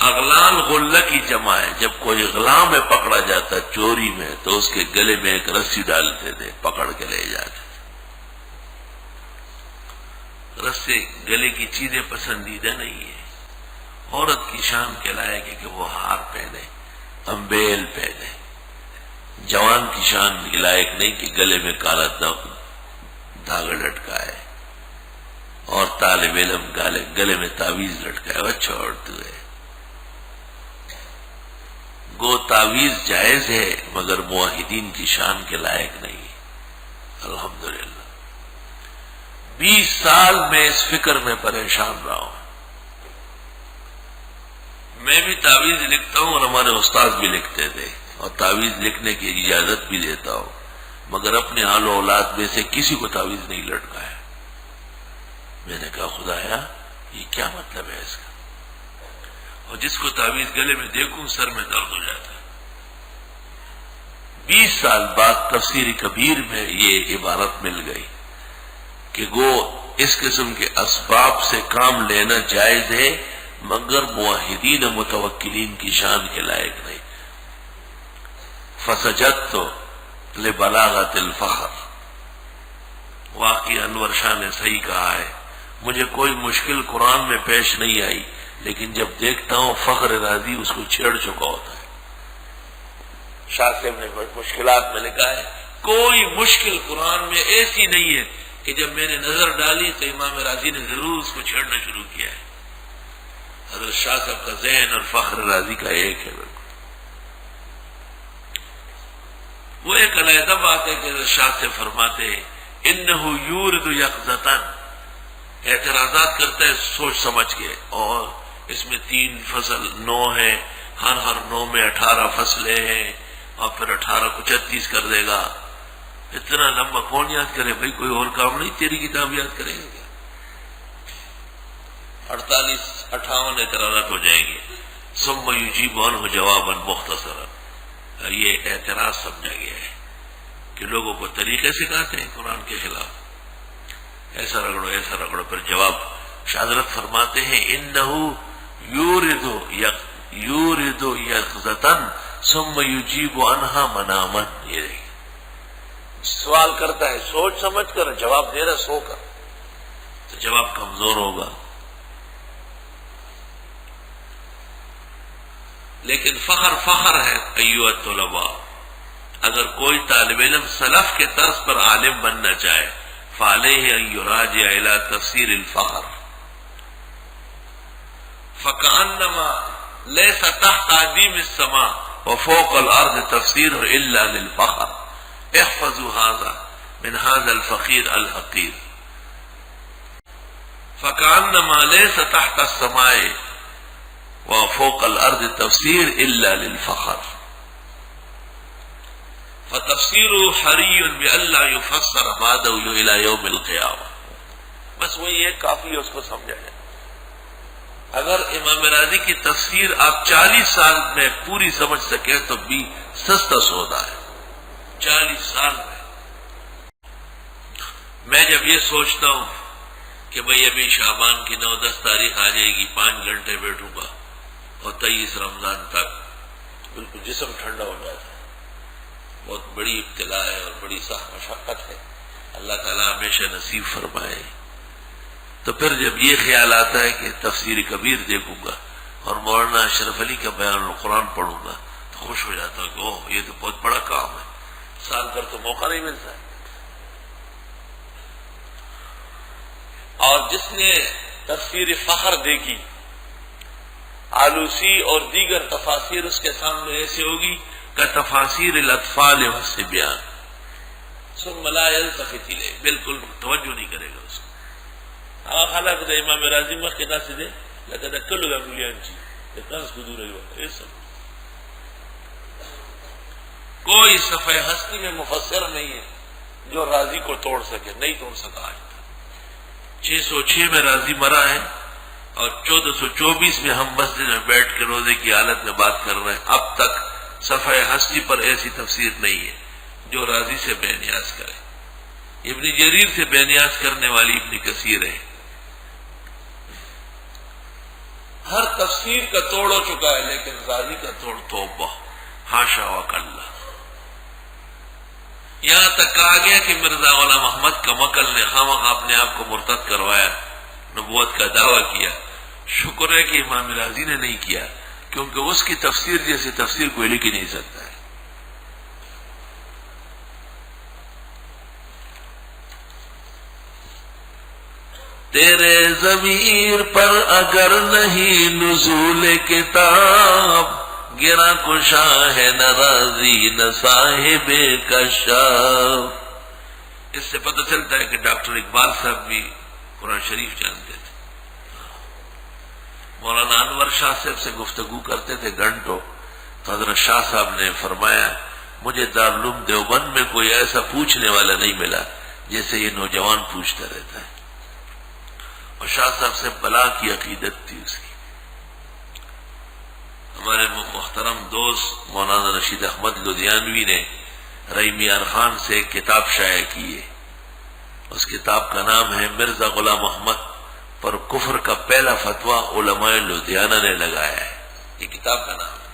اغلال غلہ کی جمع ہے، جب کوئی غلام میں پکڑا جاتا چوری میں تو اس کے گلے میں ایک رسی ڈالتے تھے، پکڑ کے لے جاتے تھے۔ رسے گلے کی چیزیں پسندیدہ نہیں ہے، عورت کی شان کے لائق ہے کہ وہ ہار پہنے، امبیل پہنے، جوان کی شان کے لائق نہیں کہ گلے میں کالا دھاگا لٹکائے اور طالب علم گلے میں تعویذ لٹکائے۔ وہ چھوڑتے ہوئے گو تعویذ جائز ہے مگر موحدین کی شان کے لائق نہیں۔ الحمدللہ 20 سال میں اس فکر میں پریشان رہا ہوں۔ میں بھی تعویذ لکھتا ہوں اور ہمارے استاد بھی لکھتے تھے اور تعویذ لکھنے کی اجازت بھی دیتا ہوں، مگر اپنے آل و اولاد میں سے کسی کو تعویذ نہیں لٹکایا۔ میں نے کہا خدایا یہ کیا مطلب ہے اس کا؟ اور جس کو تعویذ گلے میں دیکھوں سر میں درد ہو جاتا ہے۔ 20 سال بعد تفسیر کبیر میں یہ عبارت مل گئی کہ گو اس قسم کے اسباب سے کام لینا جائز ہے مگر موحدین و متوکلین کی شان کے لائق نہیں۔ فسجدت لبلاغت الفخر، واقعی انور شاہ نے صحیح کہا ہے، مجھے کوئی مشکل قرآن میں پیش نہیں آئی، لیکن جب دیکھتا ہوں فخر رازی اس کو چھیڑ چکا ہوتا ہے۔ شاہ صاحب نے مشکلات میں لکھا ہے کوئی مشکل قرآن میں ایسی نہیں ہے کہ جب میں نے نظر ڈالی تو امام رازی نے ضرور اس کو چھیڑنا شروع کیا ہے۔ حضرت شاہ صاحب کا ذہن اور فخر رازی کا ایک ہے۔ وہ ایک علیحدہ بات ہے کہ حضرت شاہ سے فرماتے ہیں انہو یورد یقظتاً، اعتراضات کرتا ہے سوچ سمجھ کے، اور اس میں 3 فصل 9 ہے، ہر 9 میں 18 فصلیں ہیں اور پھر 18 کو 36 کر دے گا۔ اتنا لمبا کون یاد کرے بھائی؟ کوئی اور کام نہیں، تیری کتاب یاد کریں گے کیا؟ 58 اعتراضات ہو جائیں گے۔ ثم یجیب عنہ جوابا مختصرا، یہ اعتراض سمجھا گیا ہے کہ لوگوں کو طریقے سکھاتے ہیں قرآن کے خلاف، ایسا رگڑو پھر جواب۔ شاہ حضرت فرماتے ہیں انہو یورد یقظتاً ثم یجیب عنہا مناما، یہ سوال کرتا ہے سوچ سمجھ کر، جواب دے رہا سو کر، تو جواب کمزور ہوگا۔ لیکن فخر ہے ایھا الطلباء، اگر کوئی طالب علم سلف کے طرز پر عالم بننا چاہے فعلیہ ان یراجع الی تفسیر الفخر، فکأنما لیس تحت عدیم السماء وفوق الارض تفسیر الا للفخر، احفظوا هذا من هذا الفقیر الحقیر، فکأنما لیس تحت السماء وفوق الارض تفسیر الا للفخر، فتفسیر حری بألا یفسر بعدہ الى یوم القیامہ۔ بس وہی ایک کافی ہے، اس کو سمجھا جائے۔ اگر امام راضی کی تفسیر آپ 40 سال میں پوری سمجھ سکیں تو بھی سستا سودا ہے۔ 40 سال میں جب یہ سوچتا ہوں کہ بھئی ابھی شعبان کی 9-10 تاریخ آ جائے گی، 5 گھنٹے بیٹھوں گا اور 23 رمضان تک بالکل جسم ٹھنڈا ہو جاتا ہے۔ بہت بڑی ابتلا ہے اور بڑی سخت مشقت ہے، اللہ تعالیٰ ہمیشہ نصیب فرمائے۔ تو پھر جب یہ خیال آتا ہے کہ تفسیر کبیر دیکھوں گا اور مولانا اشرف علی کا بیان القرآن پڑھوں گا تو خوش ہو جاتا ہوں کہ اوہ یہ تو بہت بڑا کام ہے، سال بھر تو موقع نہیں ملتا ہے۔ اور جس نے تفسیر فخر دیکھی، آلوسی اور دیگر تفاسیر اس کے سامنے ایسے ہوگی کہ تفاسیر الاطفال والصبیان، ثم لا یلتفت الیہ، بالکل توجہ نہیں کرے گا اس کو۔ حالانکہ امام راضی مخ کے ناس دے لکه د کلو غولیان چی د تاس کو دور ہے، کوئی صفحہ ہستی میں مفسر نہیں ہے جو راضی کو توڑ سکے، نہیں توڑ سکا آج تک۔ 606 میں راضی مرا ہے اور 1424 میں ہم مسجد میں بیٹھ کے روزے کی حالت میں بات کر رہے ہیں، اب تک صفحہ ہستی پر ایسی تفسیر نہیں ہے جو راضی سے بے نیاز کرے۔ ابن جریر سے بے نیاز کرنے والی ابن کثیر ہے، ہر تفسیر کا توڑ ہو چکا ہے، لیکن رازی کا توڑ توبہ، حاشا وکلا۔ یہاں تک کہا گیا کہ مرزا غلام احمد کمقل نے خامخواہ اپنے آپ کو مرتد کروایا، نبوت کا دعویٰ کیا۔ شکر ہے کہ امام رازی نے نہیں کیا، کیونکہ اس کی تفسیر جیسی تفسیر کوئی لکھ ہی نہیں سکتا ہے۔ تیرے ضمیر پر اگر نہیں نزول کتاب، گرا کشا ہے نہ راضی نہ صاحب کشاف۔ اس سے پتہ چلتا ہے کہ ڈاکٹر اقبال صاحب بھی قرآن شریف جانتے تھے۔ مولانا انور شاہ صاحب سے گفتگو کرتے تھے گھنٹوں، تو حضرت شاہ صاحب نے فرمایا مجھے دارالعلوم دیوبند میں کوئی ایسا پوچھنے والا نہیں ملا جیسے یہ نوجوان پوچھتا رہتا ہے۔ اور شاہ صاحب سے بلا کی عقیدت تھی اس کی۔ ہمارے محترم دوست مولانا رشید احمد لدھیانوی نے رحیم یار خان سے ایک کتاب شائع کی ہے، اس کتاب کا نام ہے مرزا غلام احمد پر کفر کا پہلا فتویٰ علماء لدھیانہ نے لگایا ہے، یہ کتاب کا نام ہے۔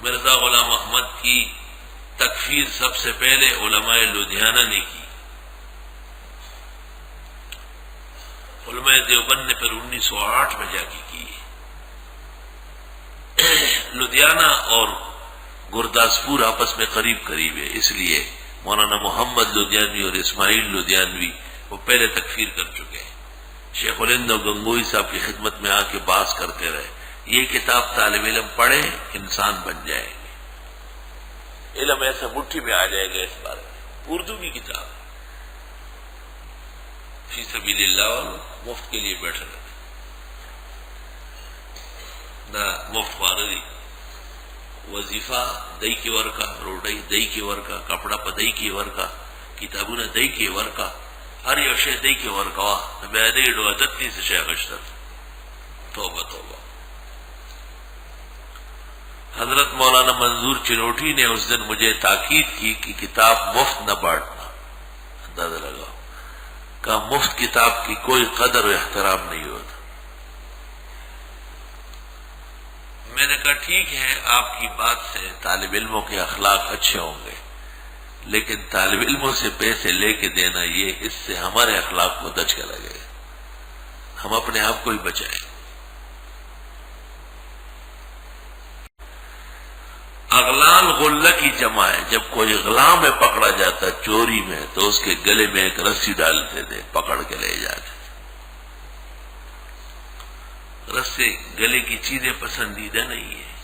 مرزا غلام احمد کی تکفیر سب سے پہلے علماء لدھیانہ نے کی، علماء دیوبند نے پھر 1908 میں جا کے کی۔ لدھیانہ اور گرداسپور آپس میں قریب قریب ہے، اس لیے مولانا محمد لدھیانوی اور اسماعیل لدھیانوی وہ پہلے تکفیر کر چکے ہیں۔ شیخ الہند اور گنگوئی صاحب کی خدمت میں آ کے بحث کرتے رہے، یہ کتاب طالب علم پڑھے انسان بن جائے گے، علم ایسا مٹھی میں آ جائے گا اس بارے میں۔ اردو کی کتاب فی سبیل اللہ، اور مفت کے لیے بیٹھے رہتے نہ مفت واردی وظیفہ دئی کی ورکا، روٹی دئی کی ورکا، کپڑا پا دئی کی ورکا، کتابونه دئی کی ورکا، ہر یو شے دئی کی ورکا، بیا دئی ډو عادت دي څه شي اخیستل۔ توبه توبه۔ حضرت مولانا منظور چنوٹی نے اس دن مجھے تاکید کی کہ کتاب مفت نہ بانٹنا، اندازہ لگاؤ، کہا مفت کتاب کی کوئی قدر و احترام نہیں ہوتا۔ میں نے کہا ٹھیک ہے، آپ کی بات سے طالب علموں کے اخلاق اچھے ہوں گے، لیکن طالب علموں سے پیسے لے کے دینا، یہ اس سے ہمارے اخلاق کو دھچکا لگے گا، ہم اپنے آپ کو ہی بچائیں۔ اغلال غلہ کی جمع ہے، جب کوئی غلام میں پکڑا جاتا چوری میں تو اس کے گلے میں ایک رسی ڈالتے تھے، پکڑ کے لے جاتے تھے۔ رسے گلے کی چیزیں پسندیدہ نہیں ہے،